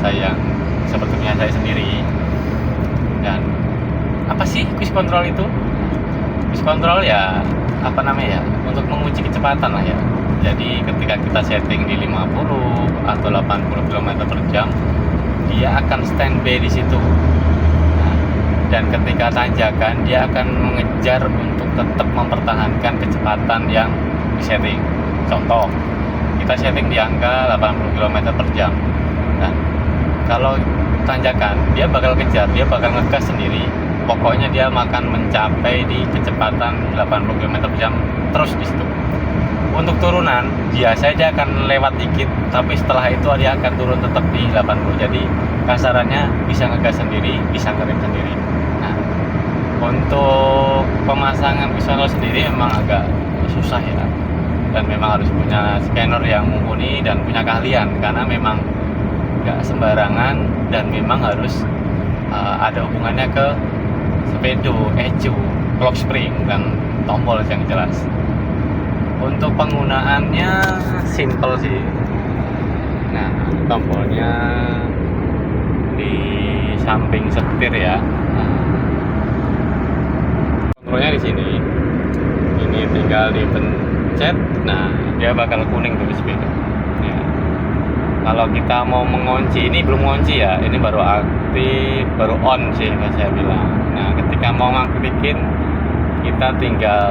jasa yang seperti punya saya sendiri. Dan apa sih cruise control itu? Cruise control ya apa namanya ya, untuk menguji kecepatan lah ya. Jadi ketika kita setting di 50 atau 80 km per jam, dia akan standby di situ. Nah, dan ketika tanjakan dia akan mengejar untuk tetap mempertahankan kecepatan yang disetting. Contoh, kita setting di angka 80 km per jam. Nah, kalau tanjakan dia bakal kejar, dia bakal ngegas sendiri. Pokoknya dia akan mencapai di kecepatan 80 km per jam terus di situ. Untuk turunan biasanya dia akan lewat dikit, tapi setelah itu dia akan turun tetap di 80. Jadi kasarannya bisa ngegas sendiri, bisa ngerem sendiri. Nah, untuk pemasangan visual sendiri memang agak susah ya, dan memang harus punya scanner yang mumpuni dan punya keahlian, karena memang nggak sembarangan dan memang harus ada hubungannya ke sepedo, ECU, clock spring, dan tombol yang jelas. Untuk penggunaannya simple sih. Nah, tombolnya di samping setir ya. Kontrolnya di sini. Ini tinggal dipencet. Nah, dia bakal kuning tuh sepeda. Ya. Kalau kita mau mengunci, ini belum mengunci ya. Ini baru aktif, baru on sih saya bilang. Nah, ketika mau ngaktifin, kita tinggal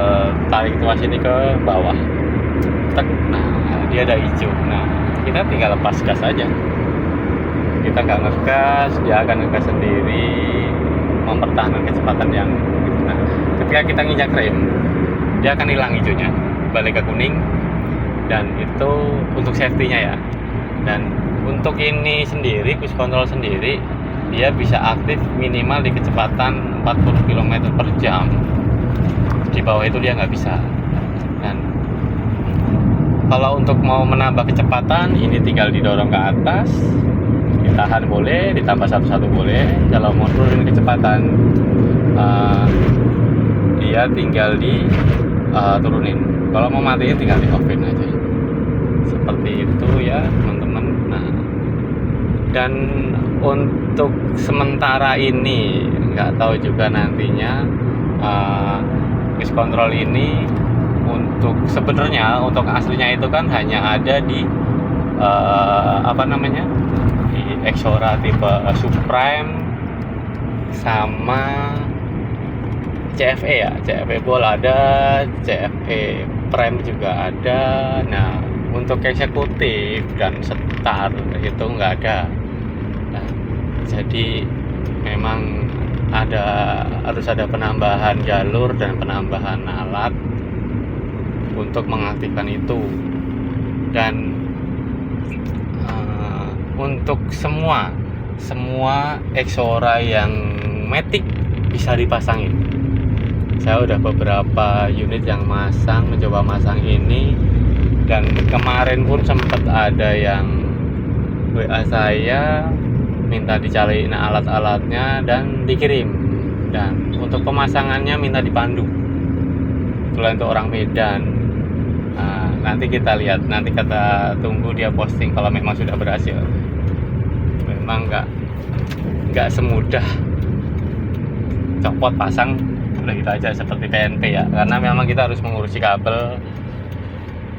tarik tuas ini ke bawah. Tek. Nah, dia ada hijau. Nah, kita tinggal lepas gas aja. Kita nggak ngegas, dia akan ngegas sendiri, mempertahankan kecepatan yang. Nah, ketika kita nginjak rem, dia akan hilang hijaunya, balik ke kuning. Dan itu untuk safety-nya ya. Dan untuk ini sendiri, cruise control sendiri, dia bisa aktif minimal di kecepatan 40 km per jam. Di bawah itu dia nggak bisa. Dan kalau untuk mau menambah kecepatan, ini tinggal didorong ke atas, ditahan boleh, ditambah satu-satu boleh. Kalau mau turunin kecepatan, dia tinggal di turunin. Kalau mau matiin tinggal di offin aja. Seperti itu ya teman-teman. Nah, dan untuk sementara ini nggak tahu juga nantinya cruise control ini untuk sebenarnya untuk aslinya itu kan hanya ada di di Exora tipe Supreme sama CFE ya. CFE Bold ada, CFE Prime juga ada. Nah, untuk eksekutif dan Star itu nggak ada. Nah, jadi memang harus ada penambahan jalur dan penambahan alat untuk mengaktifkan itu. Dan untuk semua Exora yang Matic bisa dipasangin. Saya udah beberapa unit yang mencoba masang ini, dan kemarin pun sempat ada yang WA saya minta dicariin alat-alatnya dan dikirim. Dan untuk pemasangannya minta dipandu. Itulah untuk orang Medan. Nah, nanti kita lihat, nanti kita tunggu dia posting kalau memang sudah berhasil. Memang nggak semudah copot pasang udah gitu aja seperti PNP ya, karena memang kita harus mengurusi kabel,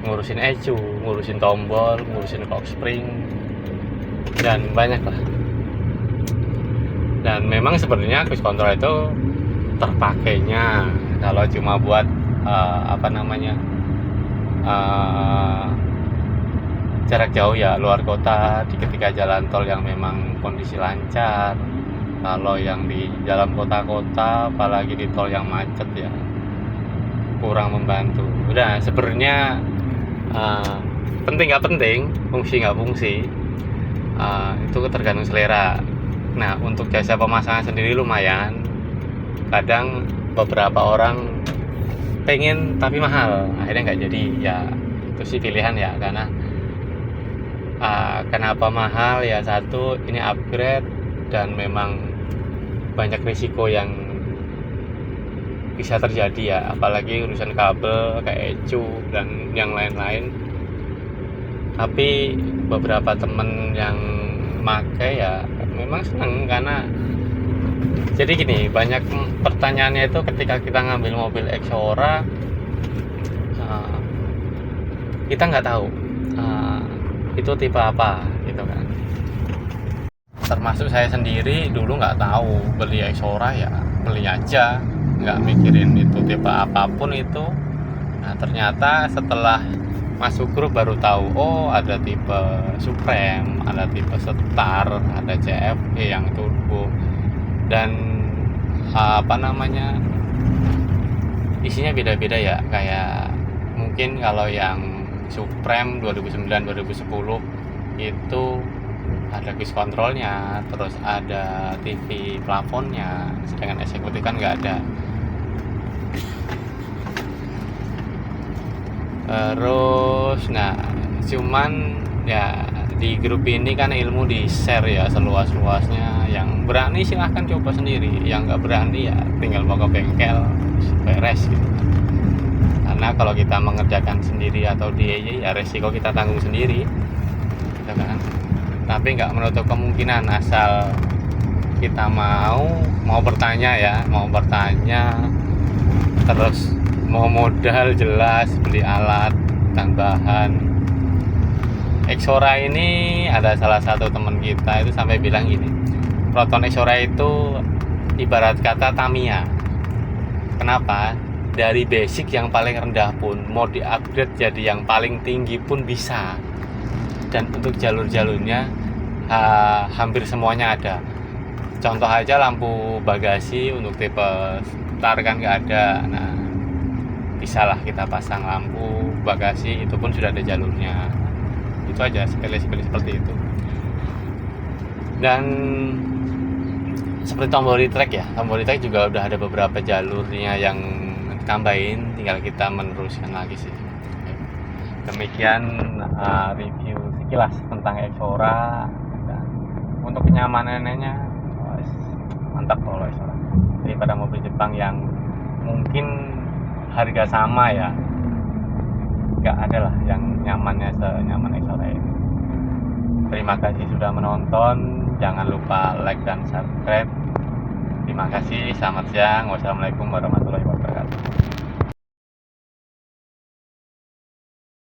ngurusin ECU, ngurusin tombol, ngurusin clock spring, dan banyak lah. Dan memang sebenarnya cruise control itu terpakainya kalau cuma buat jarak jauh ya, luar kota, ketika jalan tol yang memang kondisi lancar. Kalau yang di dalam kota-kota, apalagi di tol yang macet ya, kurang membantu. Udah, sebenarnya penting nggak penting, fungsi nggak fungsi, itu tergantung selera. Nah, untuk jasa pemasangan sendiri lumayan. Kadang beberapa orang pengen tapi mahal, akhirnya nggak jadi. Ya itu sih pilihan ya, karena kenapa mahal ya, satu ini upgrade dan memang banyak risiko yang bisa terjadi ya, apalagi urusan kabel kayak ECU dan yang lain-lain. Tapi beberapa temen yang pakai ya memang seneng karena jadi gini, banyak pertanyaannya itu ketika kita ngambil mobil Exora, kita nggak tahu itu tipe apa gitu kan. Termasuk saya sendiri dulu nggak tahu, beli Exora ya beli aja, nggak mikirin itu tipe apapun itu. Nah ternyata setelah masuk grup baru tahu, oh ada tipe Supreme, ada tipe Star, ada CFE yang turbo, dan isinya beda-beda ya. Kayak mungkin kalau yang Supreme 2009-2010 itu ada cruise controlnya, terus ada TV plafonnya, sedangkan eksekutif kan nggak ada. Terus nah cuman ya di grup ini kan ilmu di share ya seluas-luasnya. Yang berani silahkan coba sendiri, yang nggak berani ya tinggal bawa ke bengkel beres gitu. Karena kalau kita mengerjakan sendiri atau DIY ya resiko kita tanggung sendiri gitu kan. Tapi nggak menutup kemungkinan asal kita mau bertanya ya, terus mau modal jelas, beli alat tambahan. Exora ini ada salah satu teman kita itu sampai bilang gini, Proton Exora itu ibarat kata Tamiya. Kenapa? Dari basic yang paling rendah pun mau di-upgrade jadi yang paling tinggi pun bisa. Dan untuk jalur-jalurnya hampir semuanya ada. Contoh aja lampu bagasi untuk tipe Star kan nggak ada. Nah, bisalah kita pasang lampu bagasi, itu pun sudah ada jalurnya. Itu aja, sepele-sepele seperti itu. Dan seperti tombol retract ya, tombol retract juga udah ada beberapa jalurnya yang tambahin, tinggal kita meneruskan lagi sih. Demikian review sekilas tentang Exora. Dan untuk kenyamanannya mantap kalau Exora daripada mobil Jepang yang mungkin harga sama ya, nggak ada lah yang nyamannya senyaman Exora ini. Terima kasih sudah menonton, jangan lupa like dan subscribe. Terima kasih, selamat siang, wassalamualaikum warahmatullahi wabarakatuh.